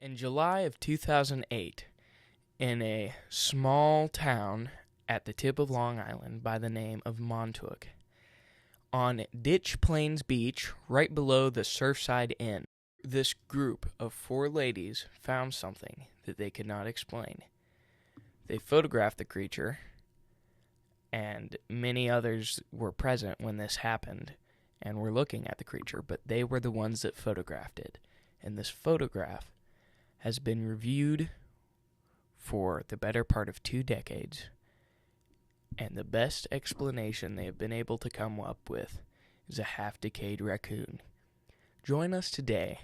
In July of 2008, in a small town at the tip of Long Island by the name of Montauk, on Ditch Plains Beach, right below the Surfside Inn, this group of 4 ladies found something that they could not explain. They photographed the creature, and many others were present when this happened and were looking at the creature, but they were the ones that photographed it. And this photograph has been reviewed for the better part of 2 decades, and the best explanation they have been able to come up with is a half-decayed raccoon. Join us today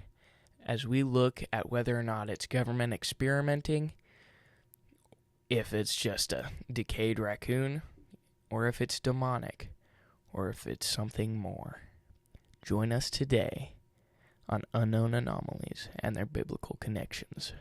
as we look at whether or not it's government experimenting, if it's just a decayed raccoon, or if it's demonic, or if it's something more. Join us today on Unknown Anomalies and their biblical connections.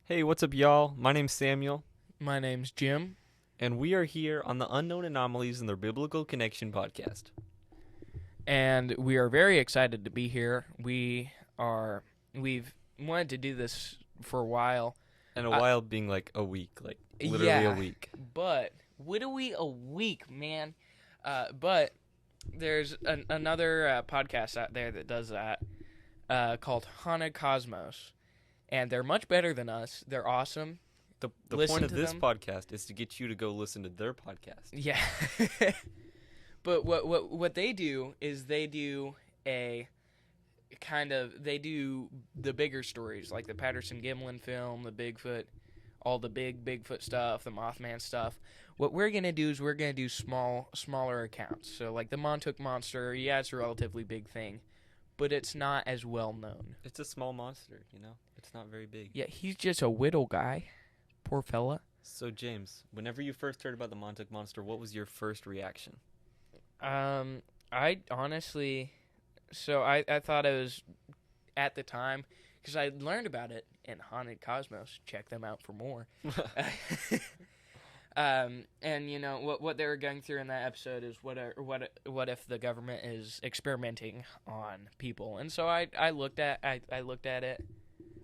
Hey, what's up, y'all? My name's Samuel, My name's Jim, and we are here on the Unknown Anomalies and their Biblical Connection podcast. and we are very excited to be here. We've wanted to do this for a while. And a while being like a week, like literally a week. But literally a week, man. But there's another podcast out there that does that called Haunted Cosmos. And they're much better than us. They're awesome. The Listen point of to this them. podcast is to get you to go listen to their podcast. Yeah. But what they do is they do the bigger stories, like the Patterson-Gimlin film, the Bigfoot, all the big Bigfoot stuff, the Mothman stuff. What we're going to do is we're going to do smaller accounts. So like the Montauk Monster, yeah, it's a relatively big thing, but it's not as well known. It's a small monster, you know? It's not very big. Yeah, he's just a whittle guy. Poor fella. So, James, whenever you first heard about the Montauk Monster, what was your first reaction? I honestly, I thought it was, at the time, because I learned about it in Haunted Cosmos. Check them out for more. And you know what they were going through in that episode is what if the government is experimenting on people? And so I looked at it,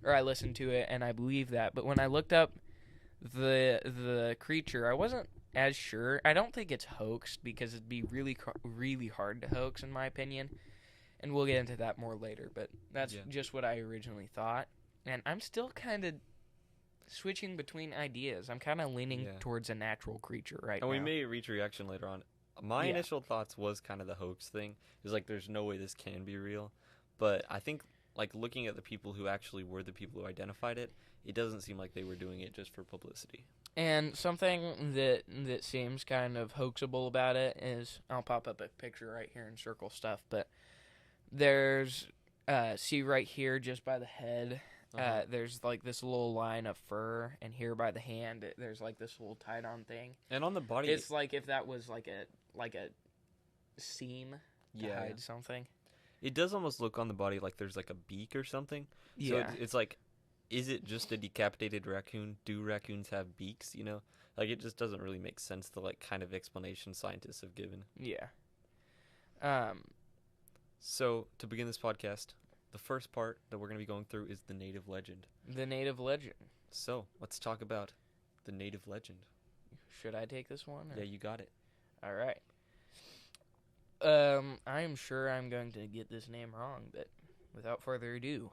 or I listened to it, and I believed that. But when I looked up the creature, I wasn't as sure. I don't think it's hoaxed because it'd be really hard to hoax, in my opinion. And we'll get into that more later. But that's just what I originally thought, and I'm still kind of switching between ideas. I'm kind of leaning towards a natural creature right now. And we may reach a reaction later on. My initial thoughts was kind of the hoax thing. It was like, there's no way this can be real. But I think, like, looking at the people who actually were the people who identified it, it doesn't seem like they were doing it just for publicity. And something that seems kind of hoaxable about it is, I'll pop up a picture right here and circle stuff, but there's, see right here just by the head, there's like this little line of fur, and here by the hand, there's like this little tied-on thing. And on the body, it's like if that was like a seam to hide something. It does almost look on the body like there's like a beak or something. Yeah. So it's like, is it just a decapitated raccoon? Do raccoons have beaks, you know? Like, it just doesn't really make sense, the like kind of explanation scientists have given. Yeah. So, to begin this podcast, the first part that we're going to be going through is the native legend. The native legend. So, let's talk about the native legend. Should I take this one? Yeah, you got it. All right. I am sure I'm going to get this name wrong, but without further ado,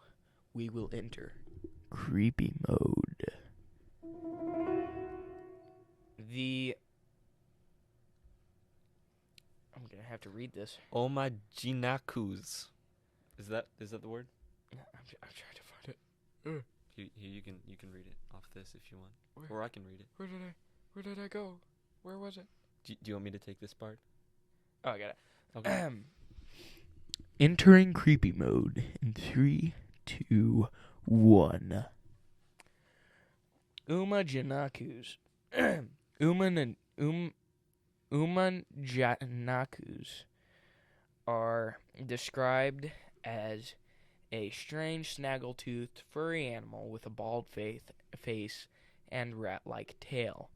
we will enter creepy mode. I'm gonna have to read this. Omajinakus. Is that the word? I'm trying to find it. You can read it off this if you want, or I can read it. Where did I go? Where was it? Do you want me to take this part? Oh, I got it. Okay. Entering creepy mode in 3, 2, 1. Umajinakus. Umajanakus are described as a strange snaggle-toothed furry animal with a bald face and rat-like tail.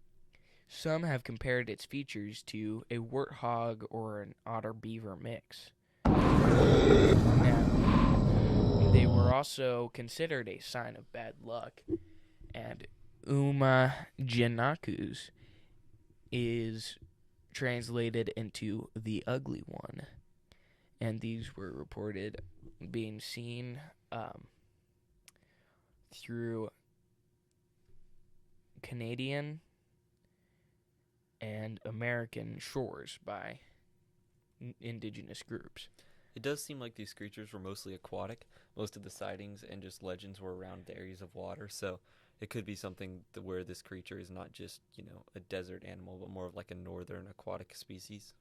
Some have compared its features to a warthog or an otter-beaver mix. Now, they were also considered a sign of bad luck, and Umajanakus is translated into the ugly one, and these were reported being seen through Canadian and American shores by indigenous groups. It does seem like these creatures were mostly aquatic. Most of the sightings and just legends were around the areas of water, so it could be something where this creature is not just, a desert animal, but more of like a northern aquatic species.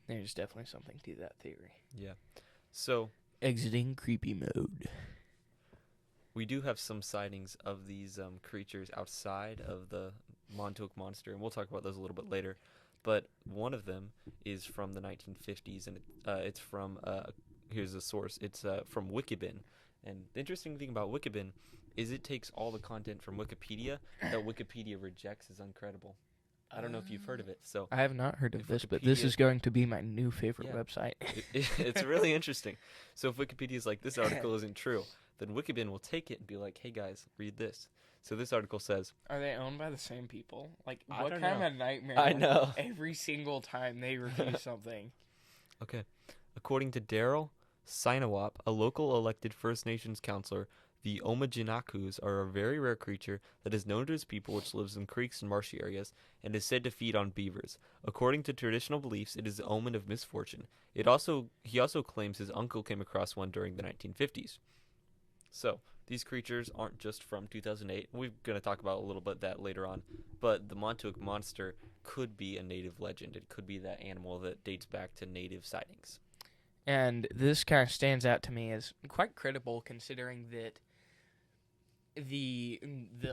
There's definitely something to that theory. Yeah. So, exiting creepy mode. We do have some sightings of these creatures outside of the Montauk Monster, and we'll talk about those a little bit later. But one of them is from the 1950s, and it's from, here's a source, it's from Wikibin. And the interesting thing about Wikibin is it takes all the content from Wikipedia that Wikipedia rejects as uncredible. I don't know if you've heard of it. So I have not heard of this, but Wikipedia- this is going to be my new favorite Yeah. website. It's really interesting. So if Wikipedia is like, this article isn't true, then Wikibin will take it and be like, hey guys, read this. So this article says, Are they owned by the same people? Like, I what don't kind know. of nightmare? I know. Every single time they review something. okay, according to Daryl Sinawap, a local elected First Nations councillor, the Omajinakus are a very rare creature that is known to its people, which lives in creeks and marshy areas, and is said to feed on beavers. According to traditional beliefs, it is the omen of misfortune. He also claims his uncle came across one during the 1950s. So, these creatures aren't just from 2008. We're going to talk about a little bit that later on. But the Montauk Monster could be a native legend. It could be that animal that dates back to native sightings. And this kind of stands out to me as quite credible, considering that the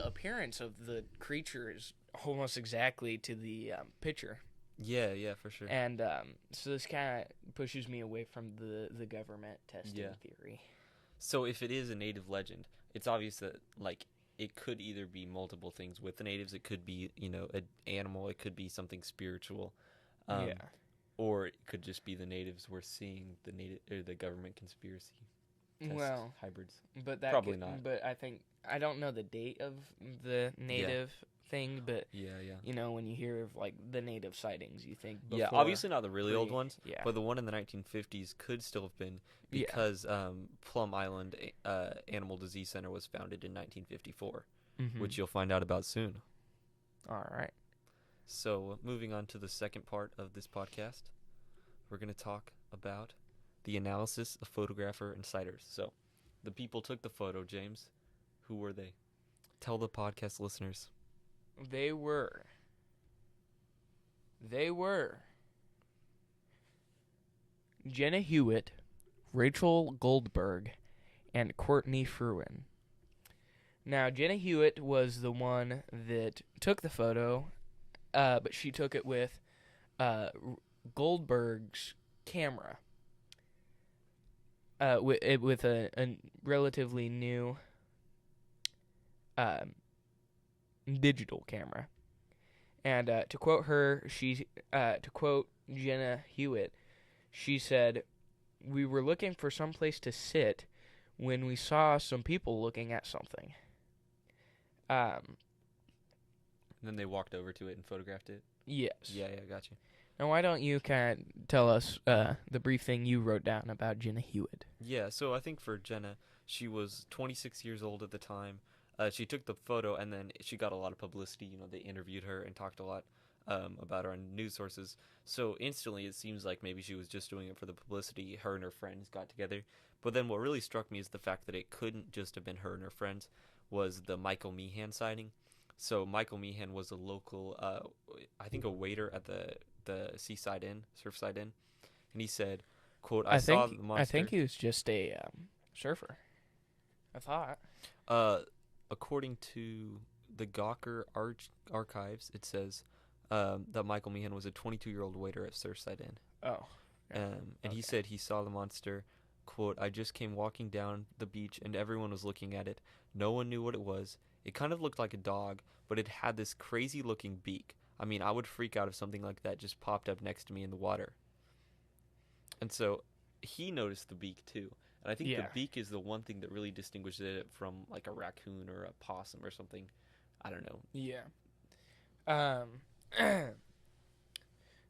appearance of the creature is almost exactly to the picture. Yeah, for sure. And so this kind of pushes me away from the government testing theory. So if it is a native legend, it's obvious that, like, it could either be multiple things with the natives. It could be, an animal. It could be something spiritual. Or it could just be the natives were seeing the government conspiracy test hybrids. But that Probably not. But I don't know the date of the native thing, but Yeah. when you hear of like the native sightings, you think before, Yeah, obviously not the really old ones, yeah. but the one in the 1950s could still have been because Plum Island Animal Disease Center was founded in 1954, which you'll find out about soon. All right. So, moving on to the second part of this podcast, we're going to talk about the analysis of photographer and sighters. So, the people took the photo, James. Who were they? Tell the podcast listeners. They were Jenna Hewitt, Rachel Goldberg, and Courtney Fruin. Now, Jenna Hewitt was the one that took the photo, but she took it with Goldberg's camera, with a relatively new digital camera. And to quote her, to quote Jenna Hewitt, she said, "We were looking for some place to sit when we saw some people looking at something." And then they walked over to it and photographed it? Yes. Yeah, gotcha. Now, why don't you kind of tell us the brief thing you wrote down about Jenna Hewitt? Yeah, so I think for Jenna, she was 26 years old at the time. She took the photo, and then she got a lot of publicity. They interviewed her and talked a lot about her on news sources. So instantly, it seems like maybe she was just doing it for the publicity. Her and her friends got together. But then what really struck me is the fact that it couldn't just have been her and her friends, was the Michael Meehan sighting. So Michael Meehan was a local, I think a waiter at the Seaside Inn, Surfside Inn. And he said, quote, I saw the monster. I think he was just a surfer. I thought. According to the Gawker Archives, it says, that Michael Meehan was a 22-year-old waiter at Surfside Inn. Oh. And he said he saw the monster, quote, "I just came walking down the beach and everyone was looking at it. No one knew what it was. It kind of looked like a dog, but it had this crazy-looking beak. I mean, I would freak out if something like that just popped up next to me in the water." And so he noticed the beak, too. And I think the beak is the one thing that really distinguishes it from, like, a raccoon or a possum or something. I don't know. Yeah.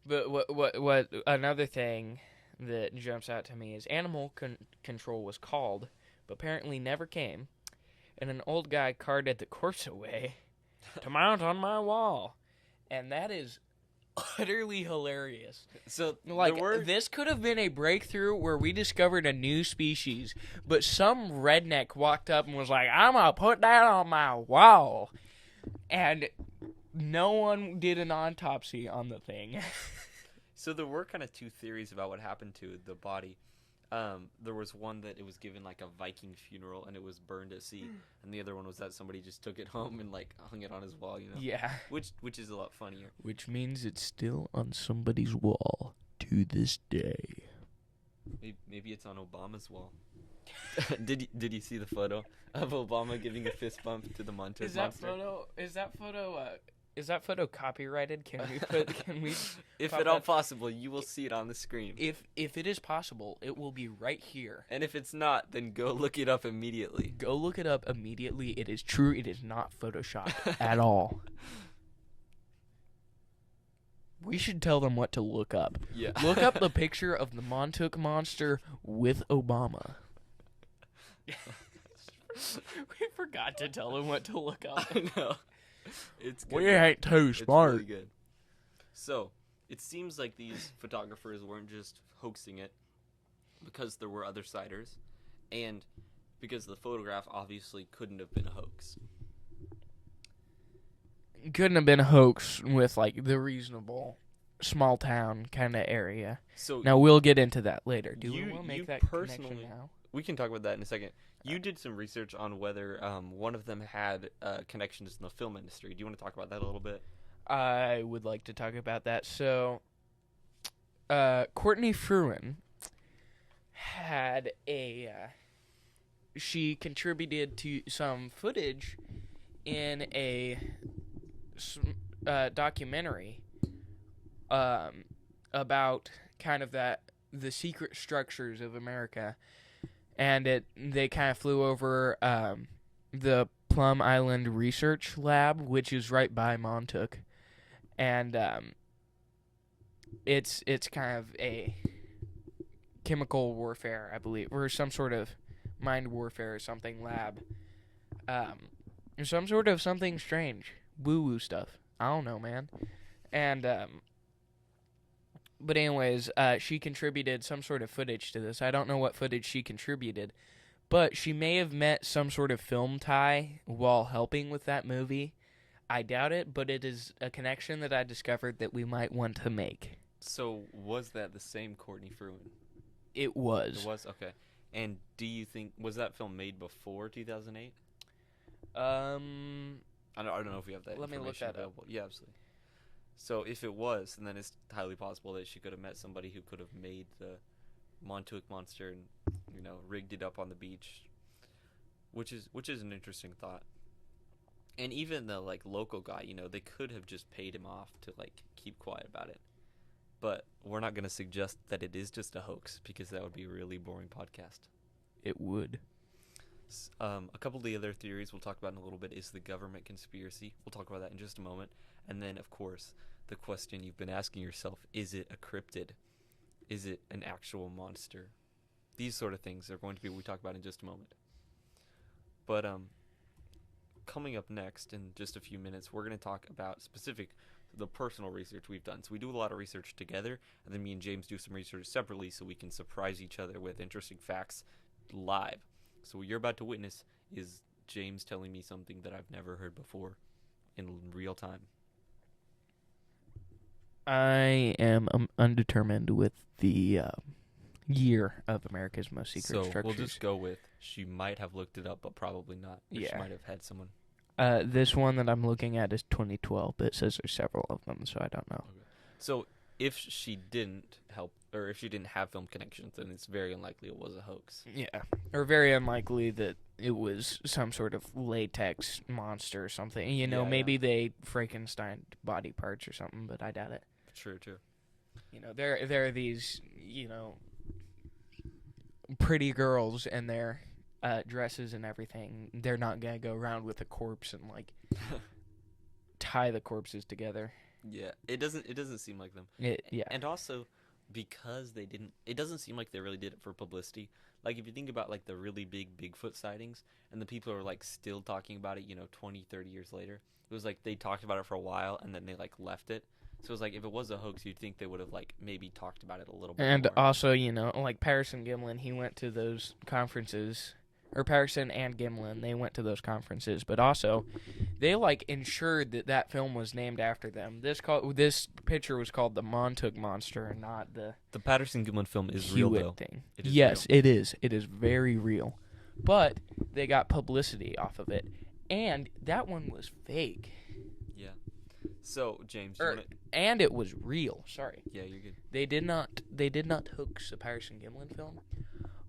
But what another thing that jumps out to me is animal control was called, but apparently never came, and an old guy carted the corpse away to mount on my wall, and that is utterly hilarious. So, like, this could have been a breakthrough where we discovered a new species, but some redneck walked up and was like, "I'm gonna put that on my wall," and no one did an autopsy on the thing. So there were kind of two theories about what happened to the body. There was one that it was given like a Viking funeral and it was burned at sea, and the other one was that somebody just took it home and like hung it on his wall, you know? Yeah. Which is a lot funnier. Which means it's still on somebody's wall to this day. Maybe it's on Obama's wall. Did you see the photo of Obama giving a fist bump to the Montauk Monster? Is that photo copyrighted? Can we If at all possible, you will see it on the screen. If it is possible, it will be right here. And if it's not, then go look it up immediately. Go look it up immediately. It is true. It is not Photoshopped at all. We should tell them what to look up. Yeah. Look up the picture of the Montauk Monster with Obama. We forgot to tell them what to look up. I know. It's good. We ain't too smart. It's really good. So, it seems like these photographers weren't just hoaxing it because there were other sighters, and because the photograph obviously couldn't have been a hoax. Couldn't have been a hoax with, like, the reasonable small town kind of area. So now we'll get into that later. Do we want to make that connection now? We can talk about that in a second. You did some research on whether one of them had connections in the film industry. Do you want to talk about that a little bit? I would like to talk about that. So, Courtney Fruin had she contributed to some footage in a documentary about kind of the secret structures of America. And they kind of flew over the Plum Island Research Lab, which is right by Montauk, and it's kind of a chemical warfare, I believe, or some sort of mind warfare or something lab, some sort of something strange, woo-woo stuff. I don't know, man, and But anyways, she contributed some sort of footage to this. I don't know what footage she contributed, but she may have met some sort of film tie while helping with that movie. I doubt it, but it is a connection that I discovered that we might want to make. So was that the same Courtney Fruin? It was. It was? Okay. And do you think, was that film made before 2008? I don't know if we have that Let me look that available. Yeah, absolutely. So if it was, then it's highly possible that she could have met somebody who could have made the Montauk Monster and, rigged it up on the beach, which is an interesting thought. And even the local guy, they could have just paid him off to keep quiet about it. But we're not going to suggest that it is just a hoax because that would be a really boring podcast. It would. A couple of the other theories we'll talk about in a little bit is the government conspiracy. We'll talk about that in just a moment. And then, of course, the question you've been asking yourself, is it a cryptid? Is it an actual monster? These sort of things are going to be what we talk about in just a moment. But coming up next in just a few minutes, we're going to talk about the personal research we've done. So we do a lot of research together, and then me and James do some research separately so we can surprise each other with interesting facts live. So what you're about to witness is James telling me something that I've never heard before in real time. I am undetermined with the year of America's Most Secret Structures. So we'll just go with she might have looked it up, but probably not. Yeah. She might have had someone. This one that I'm looking at is 2012, but it says there's several of them, so I don't know. Okay. So if she didn't help, or if she didn't have film connections, then it's very unlikely it was a hoax. Yeah, or very unlikely that it was some sort of latex monster or something. You know, Yeah, maybe they Frankenstein body parts or something, but I doubt it. True. You know, there are these, pretty girls in their dresses and everything. They're not gonna go around with a corpse and like tie the corpses together. Yeah, it doesn't seem like them. Yeah. And also because they didn't, it doesn't seem like they really did it for publicity. Like if you think about like the really big Bigfoot sightings and the people are like still talking about it, 20, 30 years later. It was like they talked about it for a while and then they like left it. So it was like if it was a hoax, you'd think they would have like maybe talked about it a little bit And more. also, like Patterson Gimlin, he went to those conferences. Or Patterson and Gimlin, they went to those conferences. But also, they like ensured that film was named after them. This picture was called the Montauk Monster, and not the Patterson Gimlin film is real Hewitt though. thing. It is Yes, real. it is. It is very real. But they got publicity off of it, and that one was fake. Yeah. So James, And it was real. Sorry. Yeah, you're good. They did not hoax the Patterson Gimlin film.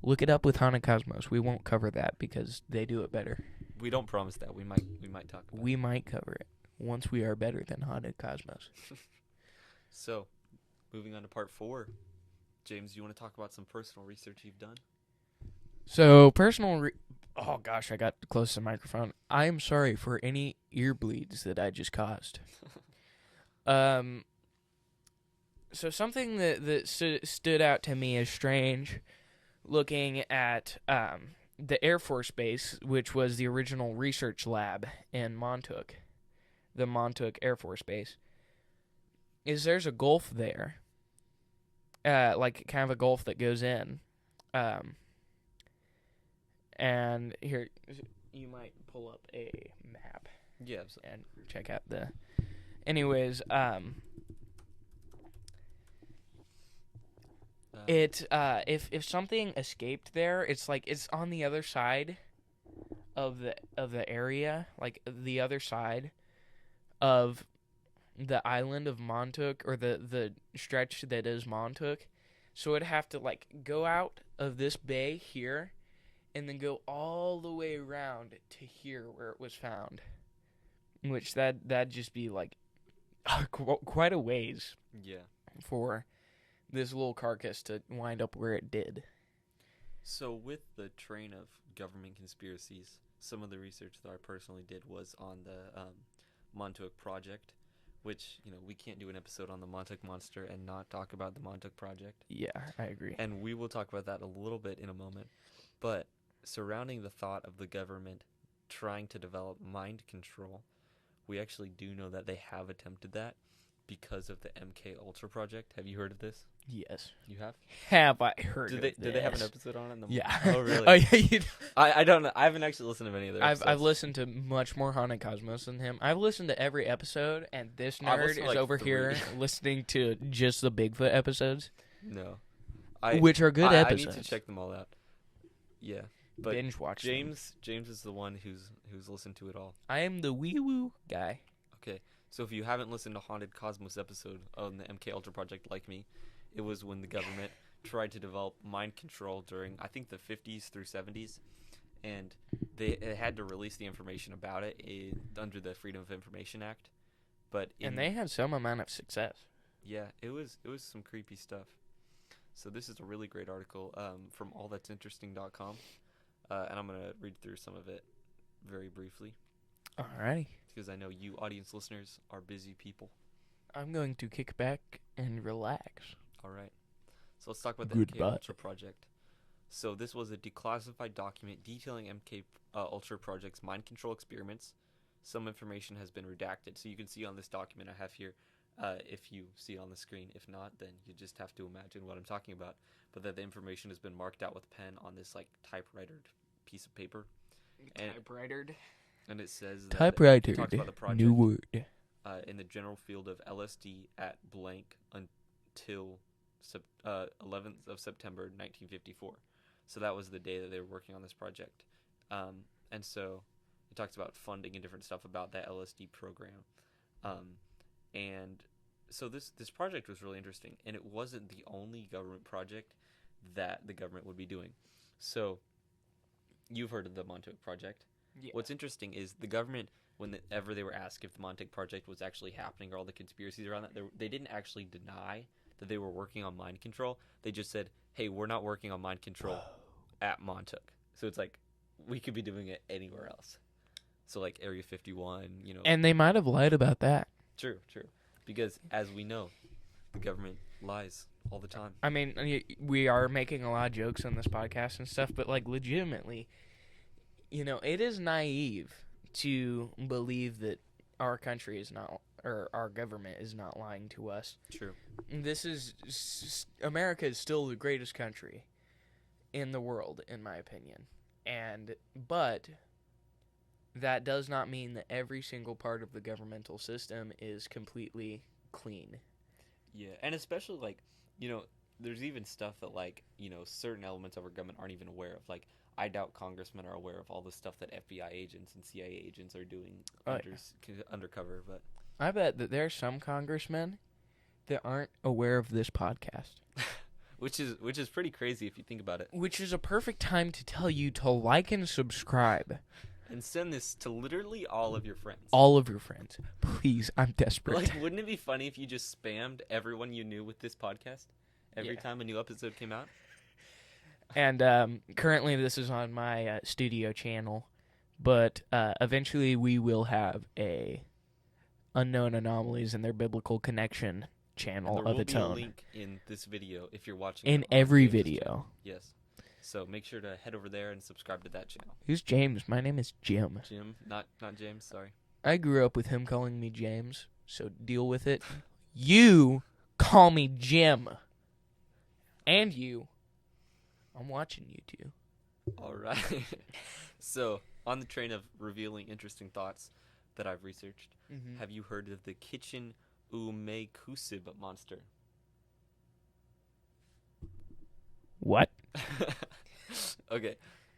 Look it up with Haunted Cosmos. We won't cover that because they do it better. We don't promise that. We might talk about it. We might cover it once we are better than Haunted Cosmos. So, moving on to part 4. James, you want to talk about some personal research you've done? So, oh gosh, I got close to the microphone. I am sorry for any ear bleeds that I just caused. So something that stood out to me as strange, looking at the Air Force Base, which was the original research lab in Montauk, the Montauk Air Force Base, is there's a gulf there, like kind of a gulf that goes in, and here you might pull up a map. Yeah, absolutely. And check out the. Anyways, if something escaped there, it's like it's on the other side of the area, like the other side of the island of Montauk, or the stretch that is Montauk. So it'd have to like go out of this bay here and then go all the way around to here where it was found. Which that'd just be like quite a ways. Yeah. For this little carcass to wind up where it did. So with the train of government conspiracies, some of the research that I personally did was on the Montauk Project, which, we can't do an episode on the Montauk Monster and not talk about the Montauk Project. Yeah, I agree. And we will talk about that a little bit in a moment. But surrounding the thought of the government trying to develop mind control, we actually do know that they have attempted that because of the MK Ultra project. Have you heard of this? Yes. You have? Have I heard Did of they? this? Did they have an episode on it? Yeah. Oh, really? Oh, yeah. I don't know. I haven't actually listened to any of their episodes. I've listened to much more Haunted Cosmos than him. I've listened to every episode, and this I've nerd listened is to, over 3. here listening to just the Bigfoot episodes. No. Which are good episodes. I need to check them all out. Yeah. But binge watch James is the one who's listened to it all. I am the wee woo guy. Okay. So if you haven't listened to Haunted Cosmos episode on the MK Ultra project like me, it was when the government tried to develop mind control during, I think, the 50s through 70s, and they had to release the information about it under the Freedom of Information Act. And they had some amount of success. Yeah, it was some creepy stuff. So this is a really great article from allthat'sinteresting.com, and I'm gonna read through some of it very briefly. Alrighty. Because I know you audience listeners are busy people. I'm going to kick back and relax. All right. So let's talk about the Goodbye. MK Ultra project. So this was a declassified document detailing MK Ultra project's mind control experiments. Some information has been redacted. So you can see on this document I have here, if you see it on the screen. If not, then you just have to imagine what I'm talking about. But that the information has been marked out with pen on this like typewritered piece of paper. Typewritered? And it says that Typewritered. it talks about the project. New word. In the general field of LSD at blank until 11th of September 1954. So that was the day that they were working on this project. And so it talks about funding and different stuff about that LSD program. And so this project was really interesting, and it wasn't the only government project that the government would be doing. So you've heard of the Montauk Project. Yeah. What's interesting is the government, whenever they were asked if the Montauk Project was actually happening or all the conspiracies around that, they didn't actually deny that they were working on mind control. They just said, hey, we're not working on mind control at Montauk. So it's like, we could be doing it anywhere else. So like Area 51, you know. And they might have lied about that. True. Because as we know, the government lies all the time. I mean, we are making a lot of jokes on this podcast and stuff, but like legitimately, you know, it is naive to believe that our country is not, or our government is not lying to us. True. America is still the greatest country in the world, in my opinion. But that does not mean that every single part of the governmental system is completely clean. Yeah, and especially, like, you know, there's even stuff that, like, you know, certain elements of our government aren't even aware of. Like, I doubt congressmen are aware of all the stuff that FBI agents and CIA agents are doing undercover. But I bet that there are some congressmen that aren't aware of this podcast. which is pretty crazy if you think about it. Which is a perfect time to tell you to like and subscribe. And send this to literally all of your friends. All of your friends. Please, I'm desperate. Like, wouldn't it be funny if you just spammed everyone you knew with this podcast every time a new episode came out? And currently this is on my studio channel, but eventually we will have a Unknown Anomalies and Their Biblical Connection channel of its own. There will be a link in this video if you're watching. In every video. Channel. Yes. So make sure to head over there and subscribe to that channel. Who's James? My name is Jim. Jim, not James, sorry. I grew up with him calling me James, so deal with it. You call me Jim. And you. I'm watching you two. All right. So, on the train of revealing interesting thoughts that I've researched, have you heard of the Kitchen Umekusib monster? What? Okay.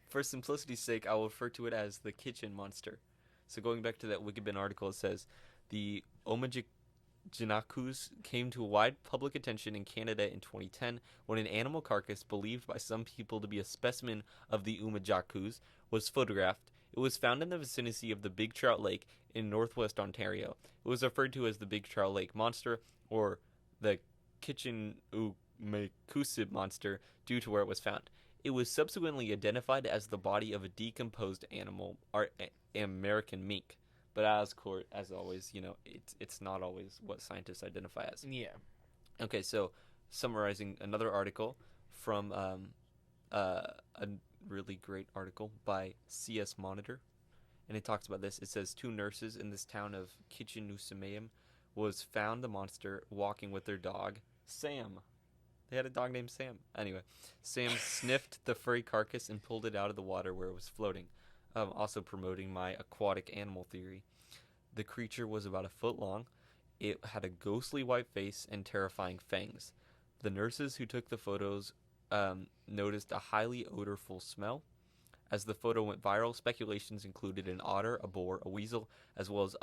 For simplicity's sake, I will refer to it as the kitchen monster. So going back to that Wikibin article, it says, the Omajinakus came to wide public attention in Canada in 2010 when an animal carcass believed by some people to be a specimen of the Umajakus was photographed. It was found in the vicinity of the Big Trout Lake in northwest Ontario. It was referred to as the Big Trout Lake Monster or the Kitchen Umekusib monster due to where it was found. It was subsequently identified as the body of a decomposed animal, or American mink. But as always, you know, it's not always what scientists identify as. Yeah. Okay, so summarizing another article from a really great article by CS Monitor, and it talks about this. It says 2 nurses in this town of Kitchenusamayam was found the monster walking with their dog, Sam. They had a dog named Sam. Anyway, Sam sniffed the furry carcass and pulled it out of the water where it was floating. Also promoting my aquatic animal theory. The creature was about a foot long. It had a ghostly white face and terrifying fangs. The nurses who took the photos noticed a highly odorful smell. As the photo went viral, speculations included an otter, a boar, a weasel, as well as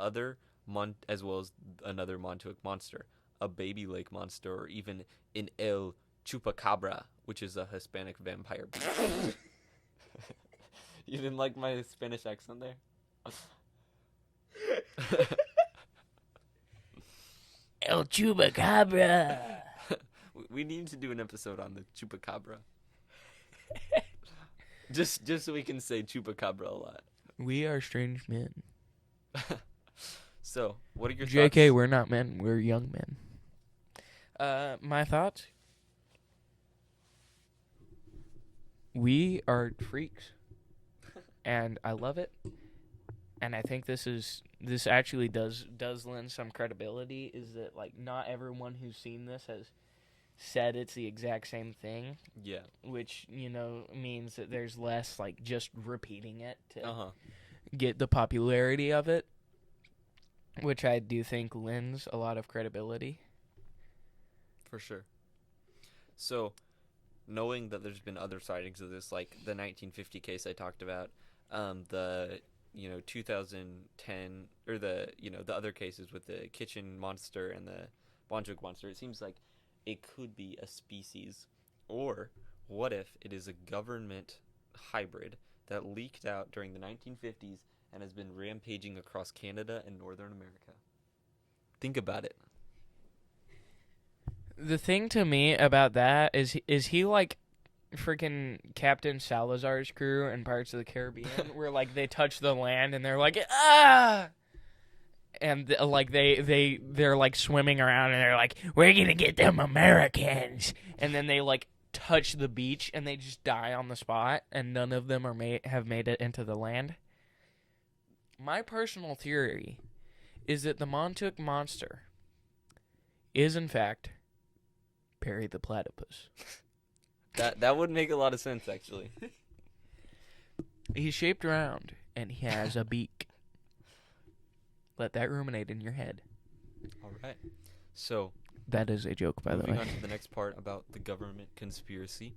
another Montauk monster, a baby lake monster, or even an El Chupacabra, which is a Hispanic vampire beast. You didn't like my Spanish accent there? El Chupacabra. We need to do an episode on the Chupacabra. just so we can say Chupacabra a lot. We are strange men. So, what are your thoughts? JK, we're not men. We're young men. My thoughts? We are freaks. And I love it. And I think this actually does lend some credibility, is that, like, not everyone who's seen this has said it's the exact same thing. Yeah. Which, you know, means that there's less, like, just repeating it to get the popularity of it. Which I do think lends a lot of credibility. For sure. So, knowing that there's been other sightings of this, like the 1950 case I talked about, the 2010 or the other cases with the kitchen monster and the Montauk Monster, it seems like it could be a species. Or what if it is a government hybrid that leaked out during the 1950s and has been rampaging across Canada and Northern America? Think about it. The thing to me about that is he like freaking Captain Salazar's crew in Pirates of the Caribbean, where like they touch the land and they're like ah, and like they're like swimming around and they're like, we're gonna get them Americans, and then they like touch the beach and they just die on the spot, and none of them have made it into the land. My personal theory is that the Montauk Monster is in fact Perry the Platypus. That would make a lot of sense, actually. He's shaped round, and he has a beak. Let that ruminate in your head. All right. So that is a joke, by the way. Moving on to the next part about the government conspiracy.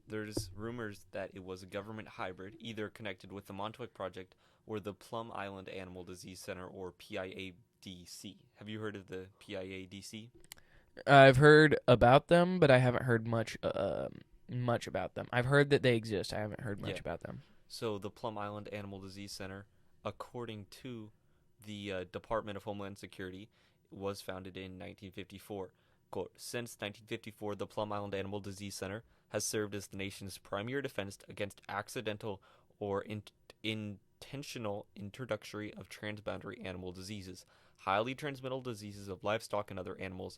There's rumors that it was a government hybrid, either connected with the Montauk Project or the Plum Island Animal Disease Center, or PIADC. Have you heard of the PIADC? I've heard about them, but I haven't heard much about them. I've heard that they exist. I haven't heard much about them. So the Plum Island Animal Disease Center, according to the Department of Homeland Security, was founded in 1954. Quote, since 1954, the Plum Island Animal Disease Center has served as the nation's primary defense against accidental or intentional introduction of transboundary animal diseases, highly transmittable diseases of livestock and other animals,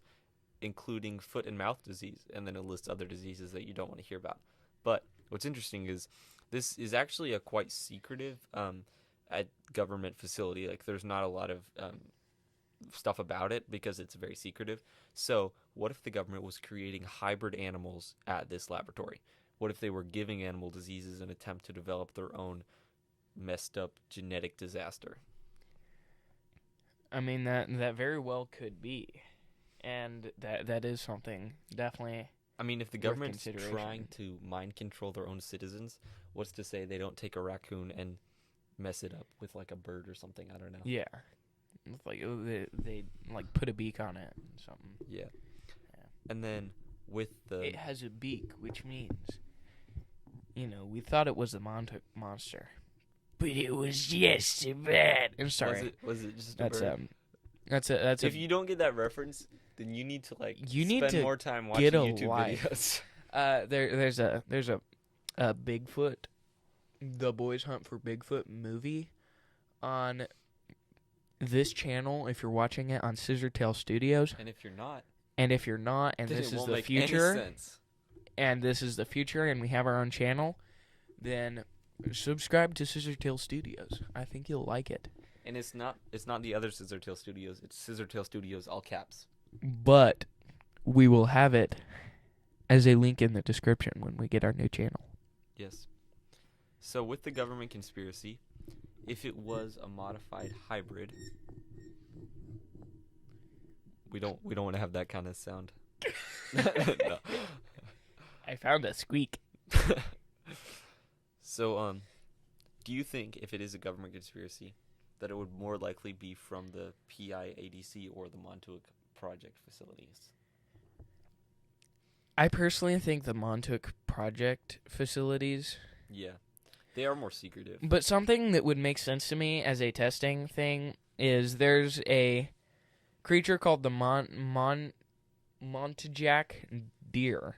including foot and mouth disease, and then it lists other diseases that you don't want to hear about. But what's interesting is this is actually a quite secretive government facility. Like, there's not a lot of stuff about it because it's very secretive. So what if the government was creating hybrid animals at this laboratory? What if they were giving animal diseases an attempt to develop their own messed up genetic disaster? I mean, that very well could be. And that is something definitely. I mean, if the government's trying to mind control their own citizens, what's to say they don't take a raccoon and mess it up with like a bird or something? I don't know. Yeah, it's like they like put a beak on it and something. Yeah. And then it has a beak, which means, we thought it was the Montauk Monster, but it was just a bird. I'm sorry. Was it just a bird? That's if you don't get that reference, then you need to spend more time watching YouTube videos. There's a Bigfoot, The Boys Hunt for Bigfoot movie on this channel. If you're watching it on Scissortail Studios, and if you're not, and this is the future, and we have our own channel, then subscribe to Scissortail Studios. I think you'll like it. And it's not the other Scissortail Studios. It's Scissortail Studios, all caps. But we will have it as a link in the description when we get our new channel. Yes. So with the government conspiracy, if it was a modified hybrid, we don't want to have that kind of sound. No. I found a squeak. So, do you think if it is a government conspiracy, that it would more likely be from the PIADC or the Montauk Project facilities? I personally think the Montauk Project facilities. Yeah, they are more secretive. But something that would make sense to me as a testing thing is there's a creature called the Montauk deer.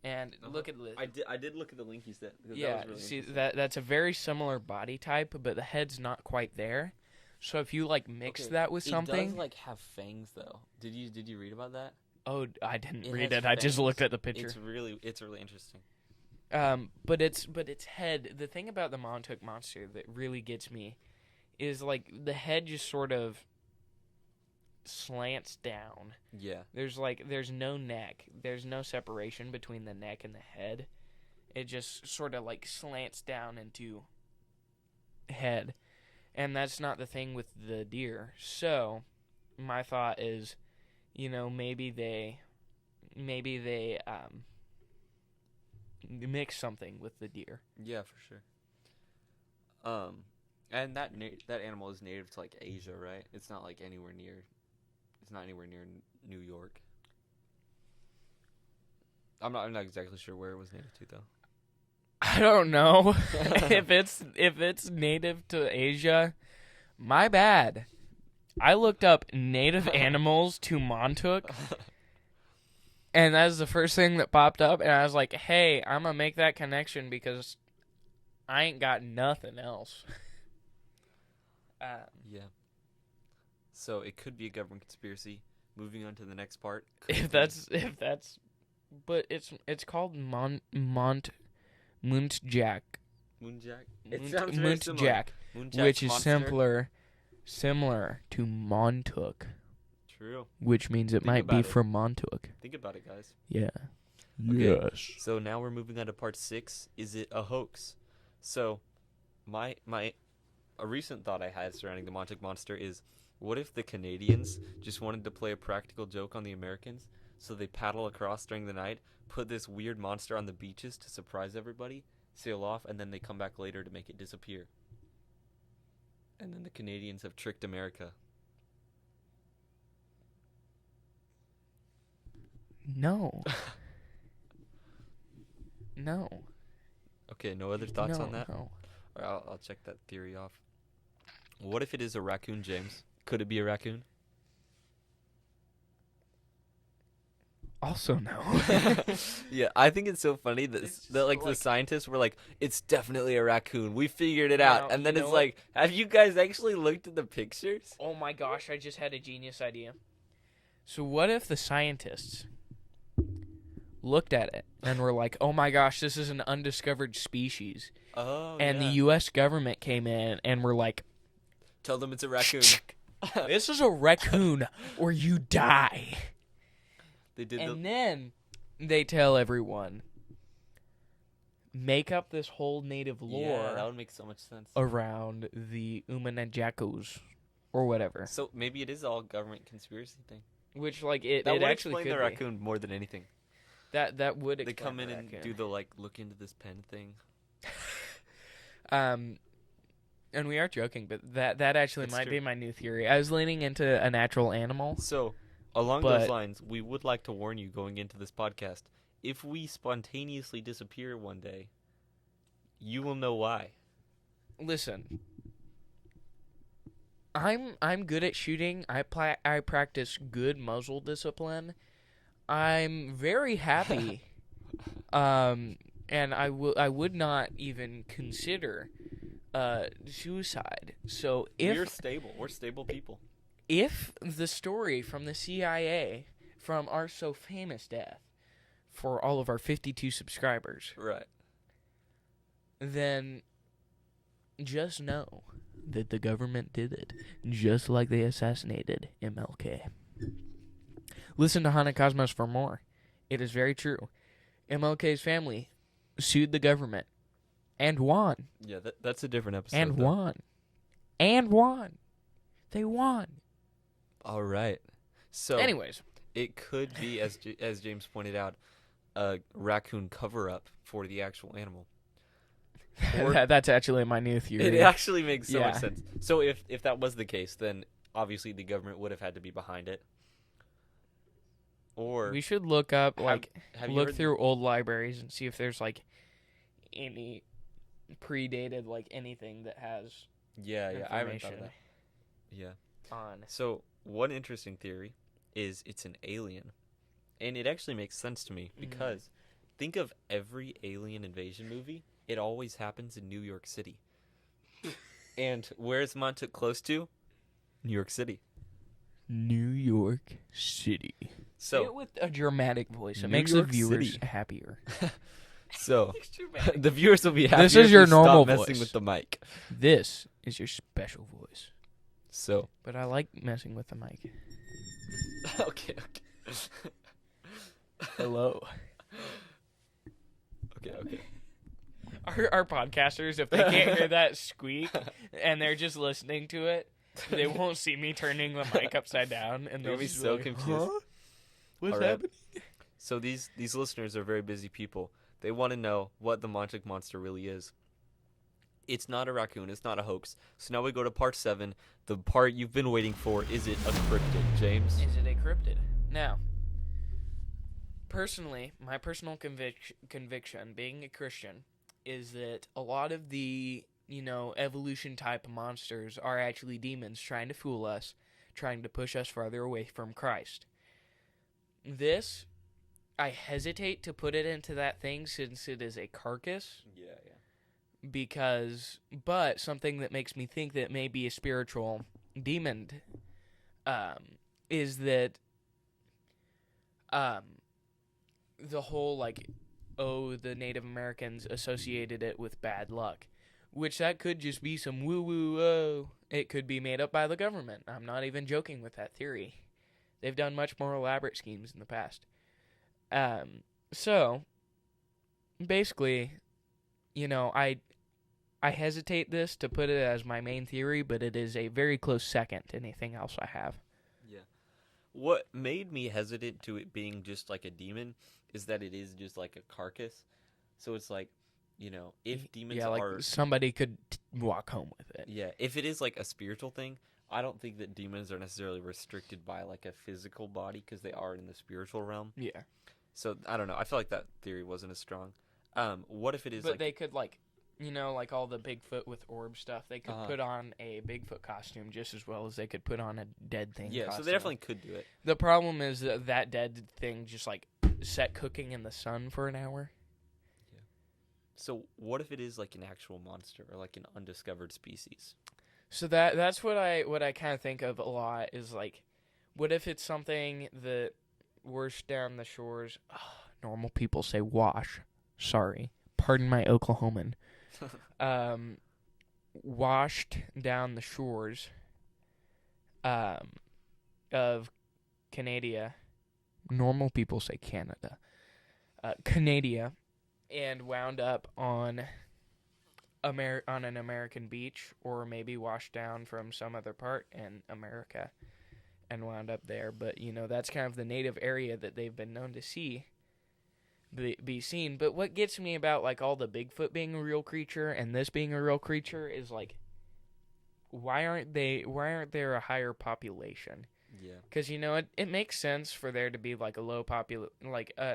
And look at the. I did look at the link you said. Yeah, that was really that's a very similar body type, but the head's not quite there. So if you mix that with something, it does have fangs though. Did you read about that? Oh, I didn't read it. I just looked at the picture. It's really interesting. But its head. The thing about the Montauk Monster that really gets me is the head just sort of slants down. Yeah. There's no neck. There's no separation between the neck and the head. It just sort of slants down into head. And that's not the thing with the deer. So, my thought is, maybe they mix something with the deer. Yeah, for sure. And that animal is native to like Asia, right? It's not like anywhere near. It's not anywhere near New York. I'm not exactly sure where it was native to though. I don't know if it's native to Asia. My bad. I looked up native animals to Montauk, and that's the first thing that popped up, and I was like, hey, I'm going to make that connection because I ain't got nothing else. Yeah. So it could be a government conspiracy. Moving on to the next part. But it's called Montjack. Moonjack? It sounds very similar. Montjack, Moonjack's which is monster. similar to Montauk, True. which means it Think might be about it. from Montauk. Think about it, guys. Yeah. Okay. Yes. So now we're moving on to part 6. Is it a hoax? So, a recent thought I had surrounding the Montauk Monster is, what if the Canadians just wanted to play a practical joke on the Americans? So they paddle across during the night, put this weird monster on the beaches to surprise everybody, sail off, and then they come back later to make it disappear. And then the Canadians have tricked America. No. No. Okay, no other thoughts on that? No. Or I'll check that theory off. What if it is a raccoon, James? Could it be a raccoon? Also no. Yeah, I think it's so funny that the scientists were like, it's definitely a raccoon. We figured it out. Now, And then you it's know like, have you guys actually looked at the pictures? Oh my gosh, I just had a genius idea. So what if the scientists looked at it and were like, oh my gosh, this is an undiscovered species. Oh, And yeah. the U.S. government came in and were like, Tell them it's a raccoon. this is a raccoon or you die. They did And then they tell everyone, make up this whole native lore Yeah, that would make so much sense. around the Umanajakos or whatever. So maybe it is all government conspiracy thing. Which, like, it That would actually explain could the be. raccoon more than anything. That would They explain come in the and raccoon. do the, like, look into this pen thing. And we are joking, but that actually It's might true. be my new theory. I was leaning into a natural animal. So, along But- those lines, we would like to warn you going into this podcast, if we spontaneously disappear one day, you will know why. Listen, I'm good at shooting. I practice good muzzle discipline. I'm very happy. And I would not even consider suicide. So We're stable. We're stable people. if the story from the CIA, from our so famous death, for all of our 52 subscribers, Right. then just know that the government did it, just like they assassinated MLK. Listen to Hana Cosmos for more. It is very true. MLK's family sued the government and won. Yeah, that's a different episode. And though. won. And won. They won. All right. So, Anyways, it could be, as James pointed out, a raccoon cover-up for the actual animal. Or- that's actually my new theory. It actually makes so much Yeah. sense. So if that was the case, then obviously the government would have had to be behind it. Or We should look up, have you look heard through old libraries and see if there's, any predated, anything that has Yeah, I haven't thought of information that. Yeah. on. So one interesting theory is it's an alien, and it actually makes sense to me because think of every alien invasion movie. It always happens in New York City. And where is Montauk close to? New York City. New York City. Say it So with a dramatic voice. It New makes York the viewers City. happier. so the viewers will be happy. This is your if you normal stop messing voice. with the mic. This is your special voice. So But I like messing with the mic. okay. Hello. Okay. Our podcasters, if they can't hear that squeak and they're just listening to it, they won't see me turning the mic upside down, and They'll they'll be just so like, confused. Huh? What's All right. happening? So these listeners are very busy people. They want to know what the Montauk Monster really is. It's not a raccoon. It's not a hoax. So now we go to part 7, the part you've been waiting for. Is it a cryptid, James? Is it a cryptid? Now, personally, my personal conviction, being a Christian, is that a lot of the, evolution type monsters are actually demons trying to fool us, trying to push us farther away from Christ. This, I hesitate to put it into that thing since it is a carcass. Yeah. But something that makes me think that may be a spiritual demon, is that, the whole, the Native Americans associated it with bad luck, which that could just be some woo-woo, it could be made up by the government. I'm not even joking with that theory. They've done much more elaborate schemes in the past. So, basically, I hesitate to put it as my main theory, but it is a very close second to anything else I have. Yeah. What made me hesitant to it being just like a demon is that it is just like a carcass. So it's like, if demons are... somebody could walk home with it. Yeah, if it is like a spiritual thing, I don't think that demons are necessarily restricted by like a physical body because they are in the spiritual realm. Yeah. So, I don't know. I feel like that theory wasn't as strong. What if it is But they could all the Bigfoot with orb stuff, they could put on a Bigfoot costume just as well as they could put on a dead thing costume. So they definitely could do it. The problem is that dead thing just, set cooking in the sun for an hour. Yeah. So what if it is, an actual monster or, an undiscovered species? So that's what I kind of think of a lot is, what if it's something that washed down the shores... normal people say wash. Sorry. Pardon my Oklahoman. Washed down the shores of Canada. Normal people say Canada. Canada, and wound up on an American beach, or maybe washed down from some other part in America and wound up there. But that's kind of the native area that they've been known to be seen. But what gets me about all the Bigfoot being a real creature and this being a real creature is why aren't there a higher population? Yeah, because it makes sense for there to be a low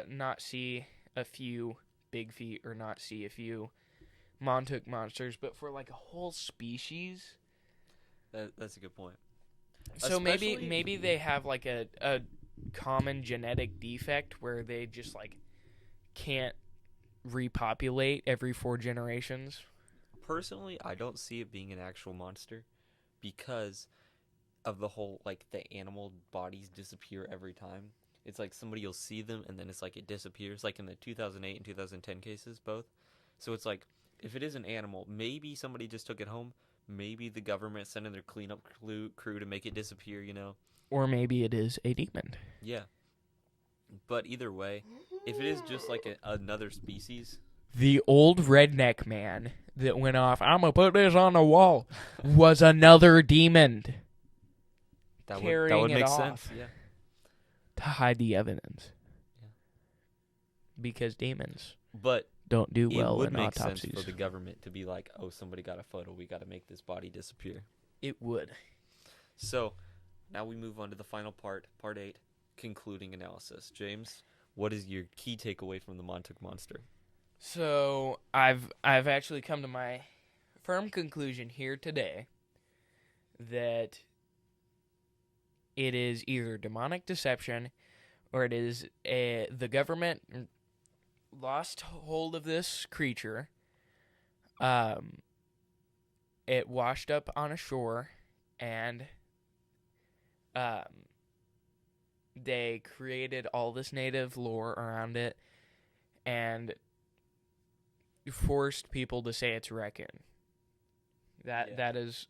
not see a few big feet or not see a few Montauk monsters, but for a whole species. That's a good point. So maybe they have a common genetic defect where they just can't repopulate every 4 generations. Personally, I don't see it being an actual monster because of the whole the animal bodies disappear every time. It's somebody you'll see them and then it's it disappears, in the 2008 and 2010 cases both. So it's if it is an animal, maybe somebody just took it home. Maybe the government sent in their cleanup crew to make it disappear, Or maybe it is a demon. Yeah. But either way, if it is just another species... The old redneck man that went off, I'm going to put this on the wall, was another demon. That would make sense, yeah. To hide the evidence. Yeah. Because demons but don't do well in autopsies. It would make sense for the government to be oh, somebody got a photo, we got to make this body disappear. It would. So, now we move on to the final part, part 8, concluding analysis. James, what is your key takeaway from the Montauk Monster? So, I've actually come to my firm conclusion here today that it is either demonic deception or it is the government lost hold of this creature. It washed up on a shore and they created all this native lore around it and forced people to say it's a raccoon. That is,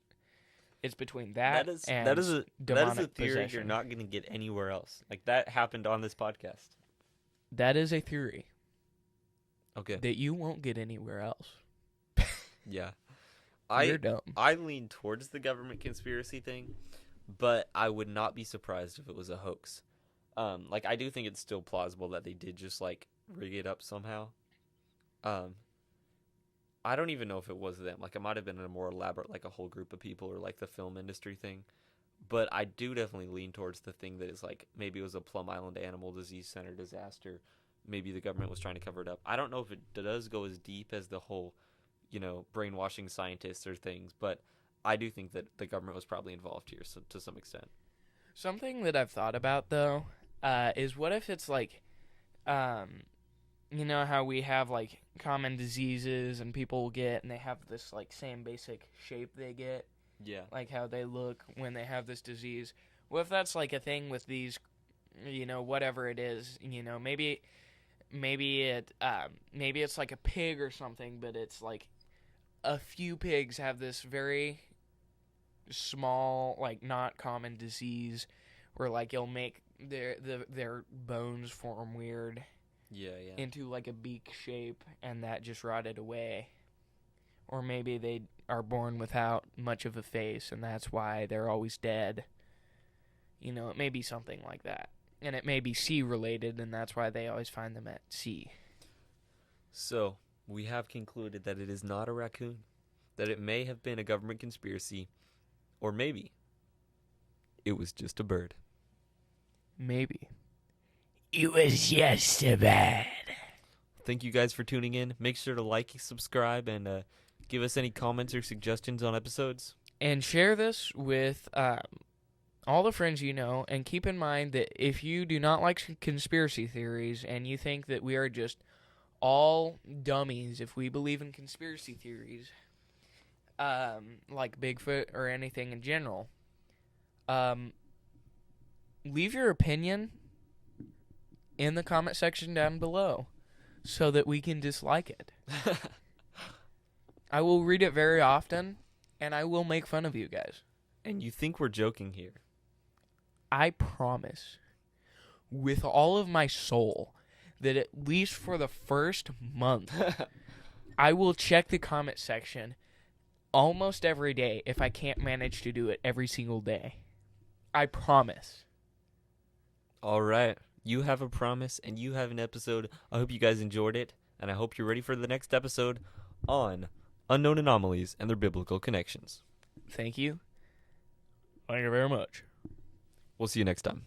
it's between that and that is a theory possession. You're not going to get anywhere else. That happened on this podcast. That is a theory. Okay. That you won't get anywhere else. Yeah. You're dumb. I lean towards the government conspiracy thing, but I would not be surprised if it was a hoax. I do think it's still plausible that they did just rig it up somehow. I don't even know if it was them. Like, it might have been a more elaborate, like a whole group of people or like the film industry thing. But I do definitely lean towards the thing that is like maybe it was a Plum Island Animal Disease Center disaster. Maybe the government was trying to cover it up. I don't know if it does go as deep as the whole, brainwashing scientists or things, but I do think that the government was probably involved here to some extent. Something that I've thought about, though, is what if it's like, you know how we have, like, common diseases and people get, and they have this, like, same basic shape they get? Yeah. Like how they look when they have this disease. What if that's, like, a thing with these, whatever it is, maybe it's like a pig or something, but it's like a few pigs have this very small, like, not common disease where, like, it'll make their bones form weird into, like, a beak shape, and that just rotted away. Or maybe they are born without much of a face, and that's why they're always dead. It may be something like that. And it may be sea-related, and that's why they always find them at sea. So, we have concluded that it is not a raccoon, that it may have been a government conspiracy, or maybe it was just a bird. Maybe it was just a bird. Thank you guys for tuning in. Make sure to like, subscribe, and give us any comments or suggestions on episodes. And share this with all the friends you know. And keep in mind that if you do not like conspiracy theories and you think that we are just all dummies if we believe in conspiracy theories, like Bigfoot or anything in general, leave your opinion in the comment section down below so that we can dislike it. I will read it very often, and I will make fun of you guys. And you think we're joking here. I promise, with all of my soul, that at least for the first month, I will check the comment section almost every day if I can't manage to do it every single day. I promise. All right. You have a promise, and you have an episode. I hope you guys enjoyed it, and I hope you're ready for the next episode on unknown anomalies and their biblical connections. Thank you. Thank you very much. We'll see you next time.